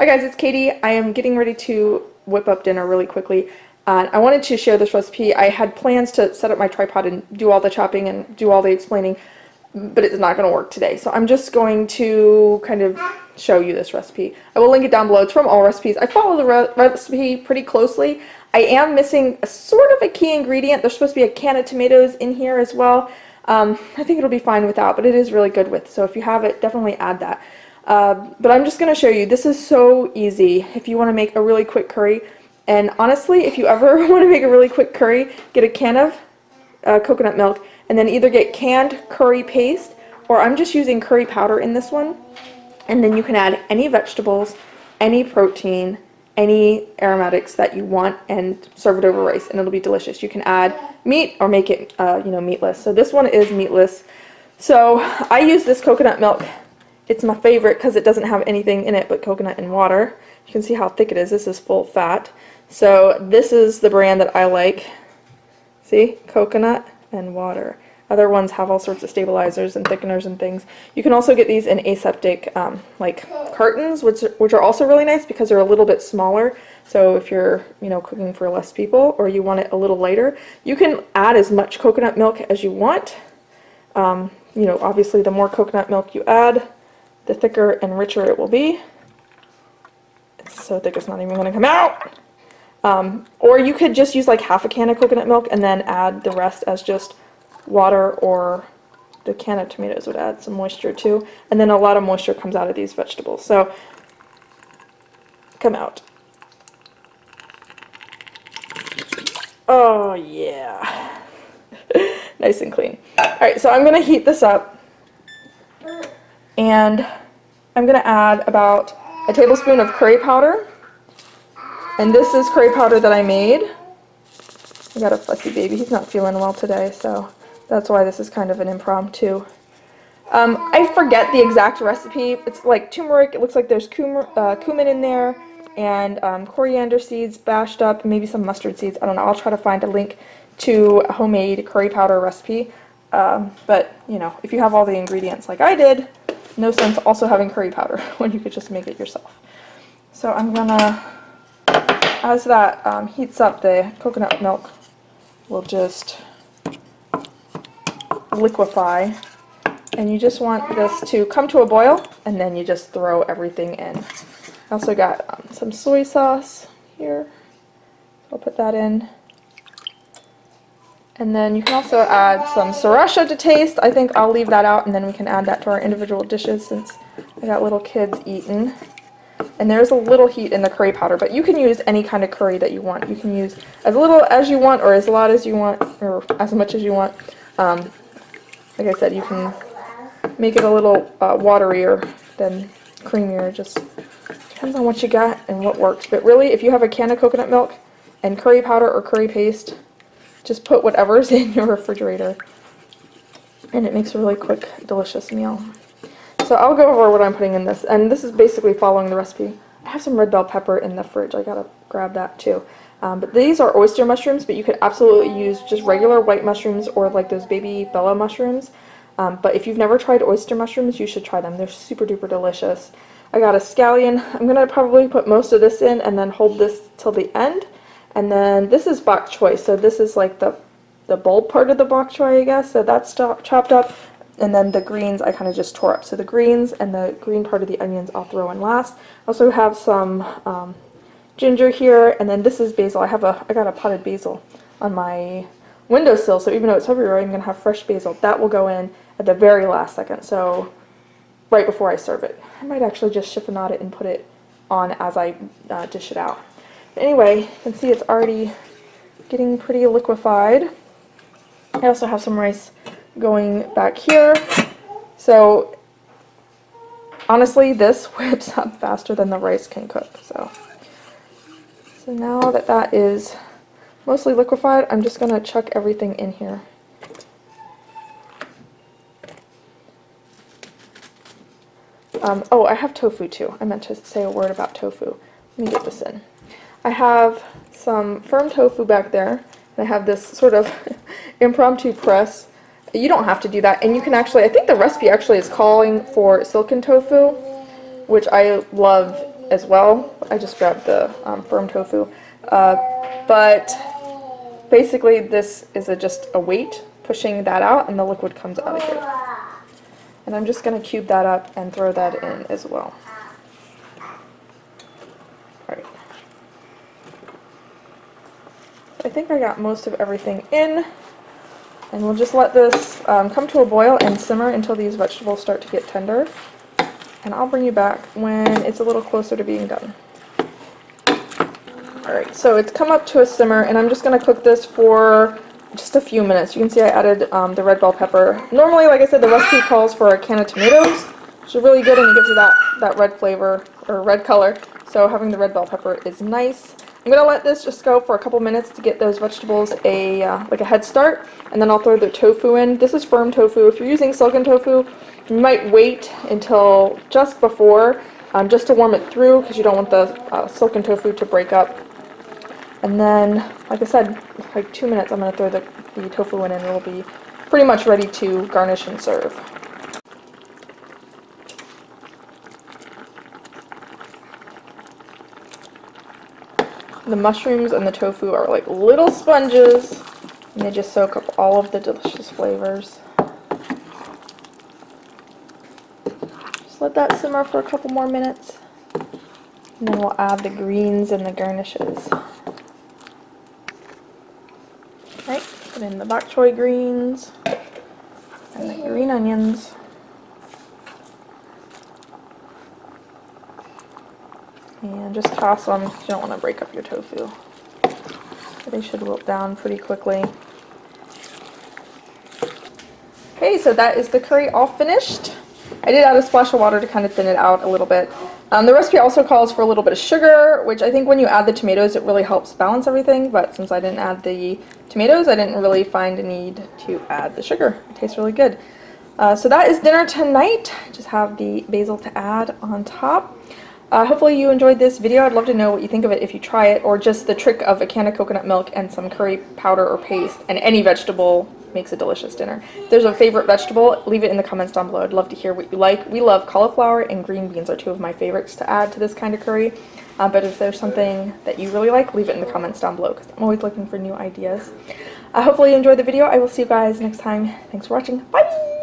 Hi guys, it's Katie. I am getting ready to whip up dinner really quickly. I wanted to share this recipe. I had plans to set up my tripod and do all the chopping and do all the explaining, but it's not going to work today. So I'm just going to kind of show you this recipe. I will link it down below. It's from All Recipes. I follow the recipe pretty closely. I am missing a sort of a key ingredient. There's supposed to be a can of tomatoes in here as well. I think it'll be fine without, but it is really good with. So if you have it, definitely add that. But I'm just going to show you. This is so easy if you want to make a really quick curry. And honestly, if you ever want to make a really quick curry, get a can of coconut milk and then either get canned curry paste, or I'm just using curry powder in this one. And then you can add any vegetables, any protein, any aromatics that you want and serve it over rice and it'll be delicious. You can add meat or make it meatless. So this one is meatless. So I use this coconut milk. It's my favorite because it doesn't have anything in it but coconut and water. You can see how thick it is. This is full fat. So this is the brand that I like. See? Coconut and water. Other ones have all sorts of stabilizers and thickeners and things. You can also get these in aseptic like cartons, which are also really nice because they're a little bit smaller. So if you're cooking for less people or you want it a little lighter, you can add as much coconut milk as you want. Obviously the more coconut milk you add, the thicker and richer it will be. It's so thick it's not even going to come out. Or you could just use like half a can of coconut milk and then add the rest as just water, or the can of tomatoes would add some moisture too. And then a lot of moisture comes out of these vegetables. So come out. Oh yeah. Nice and clean. Alright, so I'm going to heat this up. And I'm going to add about a tablespoon of curry powder. And this is curry powder that I made. I got a fussy baby. He's not feeling well today, so that's why this is kind of an impromptu. I forget the exact recipe. It's like turmeric. It looks like there's cumin in there and coriander seeds bashed up, maybe some mustard seeds. I don't know. I'll try to find a link to a homemade curry powder recipe. But, if you have all the ingredients like I did, no sense also having curry powder when you could just make it yourself. So I'm gonna, as that heats up, the coconut milk will just liquefy, and you just want this to come to a boil, and then you just throw everything in. I also got some soy sauce here. I'll put that in. And then you can also add some sriracha to taste. I think I'll leave that out and then we can add that to our individual dishes since I got little kids eating. And there's a little heat in the curry powder, but you can use any kind of curry that you want. You can use as little as you want or as a lot as you want or as much as you want. Like I said, you can make it a little waterier than creamier. Just depends on what you got and what works. But really, if you have a can of coconut milk and curry powder or curry paste, just put whatever's in your refrigerator and it makes a really quick, delicious meal. So I'll go over what I'm putting in this, and this is basically following the recipe. I have some red bell pepper in the fridge. I gotta grab that too. But these are oyster mushrooms, but you could absolutely use just regular white mushrooms or like those baby Bella mushrooms. But if you've never tried oyster mushrooms, you should try them. They're super duper delicious. I got a scallion. I'm gonna probably put most of this in and then hold this till the end. And then this is bok choy, so this is like the bulb part of the bok choy, I guess. So that's chopped up, and then the greens I kind of just tore up. So the greens and the green part of the onions I'll throw in last. I also have some ginger here, and then this is basil. I got a potted basil on my windowsill, so even though it's February, I'm gonna have fresh basil. That will go in at the very last second, so right before I serve it. I might actually just chiffonade it and put it on as I dish it out. Anyway, you can see it's already getting pretty liquefied. I also have some rice going back here. So honestly, this whips up faster than the rice can cook. So now that that is mostly liquefied, I'm just going to chuck everything in here. Oh, I have tofu too. I meant to say a word about tofu. Let me get this in. I have some firm tofu back there, and I have this sort of impromptu press. You don't have to do that, and you can actually, I think the recipe actually is calling for silken tofu, which I love as well. I just grabbed the firm tofu. But basically this is just a weight pushing that out, and the liquid comes out of here. And I'm just going to cube that up and throw that in as well. Alright. I think I got most of everything in. And we'll just let this come to a boil and simmer until these vegetables start to get tender. And I'll bring you back when it's a little closer to being done. Alright, so it's come up to a simmer, and I'm just going to cook this for just a few minutes. You can see I added the red bell pepper. Normally, like I said, the recipe calls for a can of tomatoes, which is really good and it gives you that red flavor, or red color. So having the red bell pepper is nice. I'm going to let this just go for a couple minutes to get those vegetables like a head start, and then I'll throw the tofu in. This is firm tofu. If you're using silken tofu, you might wait until just before, just to warm it through, because you don't want the silken tofu to break up. And then, like I said, like 2 minutes, I'm going to throw the tofu in, and it'll be pretty much ready to garnish and serve. The mushrooms and the tofu are like little sponges, and they just soak up all of the delicious flavors. Just let that simmer for a couple more minutes, and then we'll add the greens and the garnishes. Right, put in the bok choy greens and the green onions. And just toss them because you don't want to break up your tofu. They should wilt down pretty quickly. Okay, so that is the curry all finished. I did add a splash of water to kind of thin it out a little bit. The recipe also calls for a little bit of sugar, which I think when you add the tomatoes it really helps balance everything, but since I didn't add the tomatoes I didn't really find a need to add the sugar. It tastes really good. So that is dinner tonight. Just have the basil to add on top. Hopefully you enjoyed this video. I'd love to know what you think of it if you try it, or just the trick of a can of coconut milk and some curry powder or paste, and any vegetable makes a delicious dinner. If there's a favorite vegetable, leave it in the comments down below. I'd love to hear what you like. We love cauliflower and green beans are two of my favorites to add to this kind of curry. But if there's something that you really like, leave it in the comments down below, because I'm always looking for new ideas. Hopefully you enjoyed the video. I will see you guys next time. Thanks for watching. Bye!